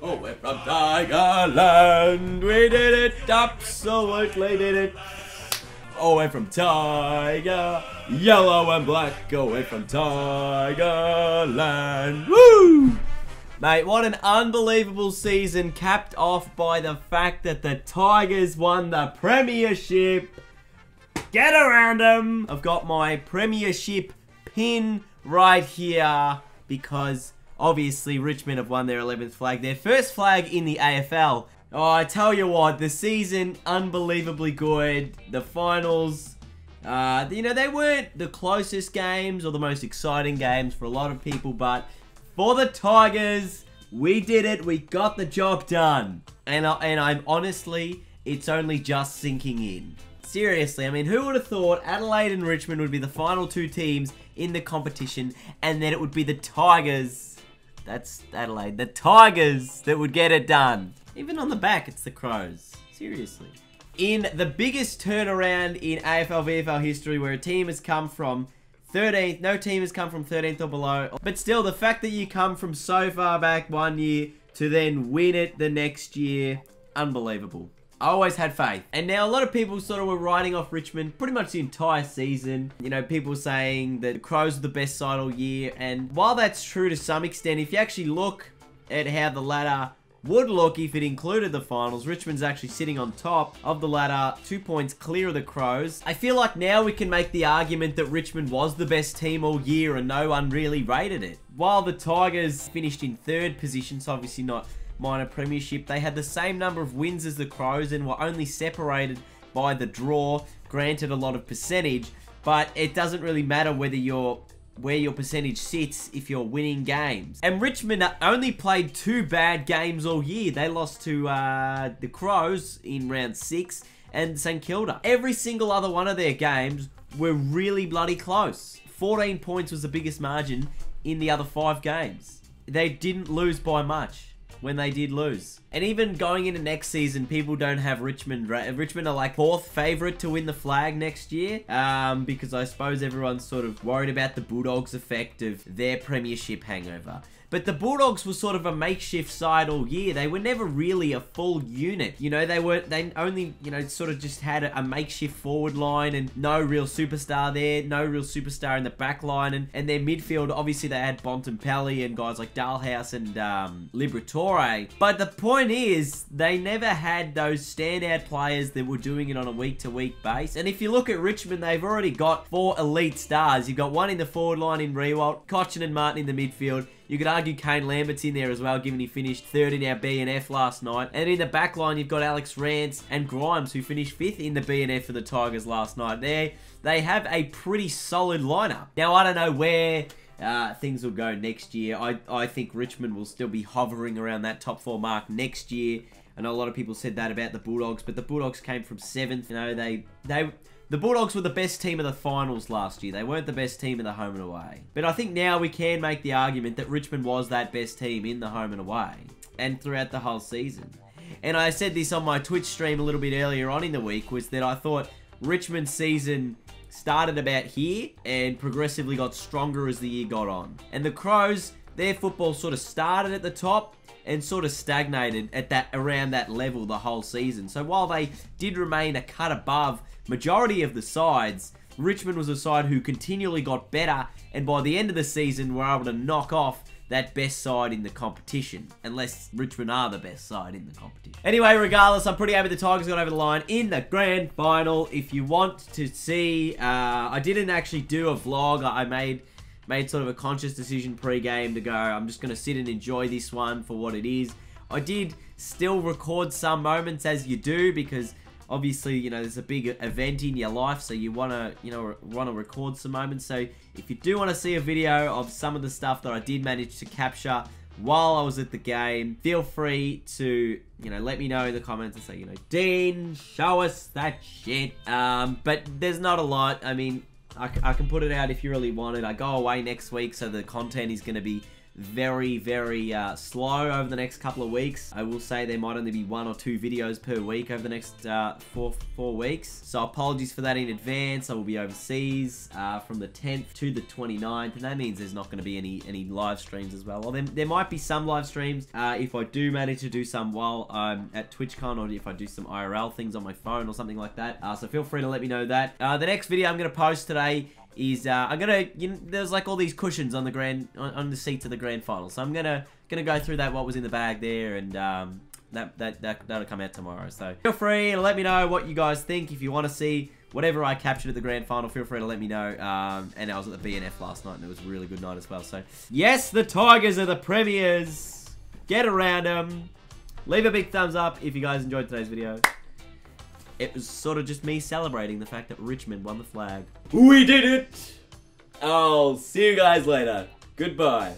Oh, we're from Tigerland. We did it. Absolutely did it. Oh, we're from Tiger. Yellow and black. Oh, we're from Tigerland. Woo! Mate, what an unbelievable season, capped off by the fact that the Tigers won the premiership. Get around them. I've got my premiership pin right here because obviously Richmond have won their 11th flag, their first flag in the AFL. Oh, I tell you what, the season, unbelievably good. The finals, you know, they weren't the closest games or the most exciting games for a lot of people, but for the Tigers, we did it. We got the job done. And I'm honestly, it's only just sinking in. Seriously, I mean, who would have thought Adelaide and Richmond would be the final two teams in the competition, and then it would be the Tigers, that's Adelaide, the Tigers that would get it done. Even on the back, it's the Crows. Seriously. In the biggest turnaround in AFL VFL history, where a team has come from 13th, no team has come from 13th or below, but still, the fact that you come from so far back one year to then win it the next year, unbelievable. I always had faith. And now a lot of people sort of were writing off Richmond pretty much the entire season. You know, people saying that the Crows are the best side all year. And while that's true to some extent, if you actually look at how the ladder would look if it included the finals, Richmond's actually sitting on top of the ladder, 2 points clear of the Crows. I feel like now we can make the argument that Richmond was the best team all year and no one really rated it. While the Tigers finished in 3rd position, so obviously not minor premiership, they had the same number of wins as the Crows and were only separated by the draw. Granted, a lot of percentage, but it doesn't really matter whether where your percentage sits if you're winning games. And Richmond only played 2 bad games all year. They lost to the Crows in round 6 and St Kilda. Every single other one of their games were really bloody close. 14 points was the biggest margin in the other 5 games. They didn't lose by much when they did lose. And even going into next season, people don't have Richmond. Richmond are like 4th favourite to win the flag next year, because I suppose everyone's sort of worried about the Bulldogs' effect of their premiership hangover. But the Bulldogs were sort of a makeshift side all year. They were never really a full unit. You know, they only, you know, sort of just had a makeshift forward line and no real superstar there, no real superstar in the back line. And their midfield, obviously they had Bontempelli and guys like Dalhouse and Liberatore. But the point is, they never had those standout players that were doing it on a week-to-week base. And if you look at Richmond, they've already got 4 elite stars. You've got one in the forward line in Riewoldt, Cochin and Martin in the midfield. You could argue Kane Lambert's in there as well, given he finished 3rd in our BNF last night. And in the back line, you've got Alex Rance and Grimes, who finished 5th in the BNF for the Tigers last night. They have a pretty solid lineup. Now, I don't know where things will go next year. I think Richmond will still be hovering around that top 4 mark next year. I know a lot of people said that about the Bulldogs, but the Bulldogs came from 7th. You know, the Bulldogs were the best team of the finals last year. They weren't the best team in the home and away. But I think now we can make the argument that Richmond was that best team in the home and away and throughout the whole season. And I said this on my Twitch stream a little bit earlier on in the week, was that I thought Richmond's season started about here and progressively got stronger as the year got on. And the Crows, their football sort of started at the top and sort of stagnated at around that level the whole season. So while they did remain a cut above majority of the sides, Richmond was a side who continually got better, and by the end of the season were able to knock off that best side in the competition, unless Richmond are the best side in the competition. Anyway, regardless, I'm pretty happy the Tigers got over the line in the grand final. If you want to see, I didn't actually do a vlog. I made sort of a conscious decision pre-game to go, I'm just going to sit and enjoy this one for what it is. I did still record some moments, as you do, because obviously, you know, there's a big event in your life, so you want to, you know, record some moments. So if you do want to see a video of some of the stuff that I did manage to capture while I was at the game, feel free to, you know, let me know in the comments and say, you know, Dean, show us that shit. But there's not a lot. I mean, I can put it out if you really want it. I go away next week, so the content is going to be very, very slow over the next couple of weeks. I will say there might only be 1 or 2 videos per week over the next four weeks. So apologies for that in advance. I will be overseas from the 10th to the 29th, and that means there's not going to be any live streams as well. Well, there might be some live streams if I do manage to do some while I'm at TwitchCon, or if I do some IRL things on my phone or something like that. So feel free to let me know that. The next video I'm going to post today is I'm gonna, there's like all these cushions on the on the seats of the grand final, so I'm gonna go through that, what was in the bag there, and that'll come out tomorrow. So feel free to let me know what you guys think. If you want to see whatever I captured at the grand final, feel free to let me know. And I was at the BNF last night, and it was a really good night as well. So yes, the Tigers are the premiers. Get around them. Leave a big thumbs up if you guys enjoyed today's video. It was sort of just me celebrating the fact that Richmond won the flag. We did it! I'll see you guys later. Goodbye.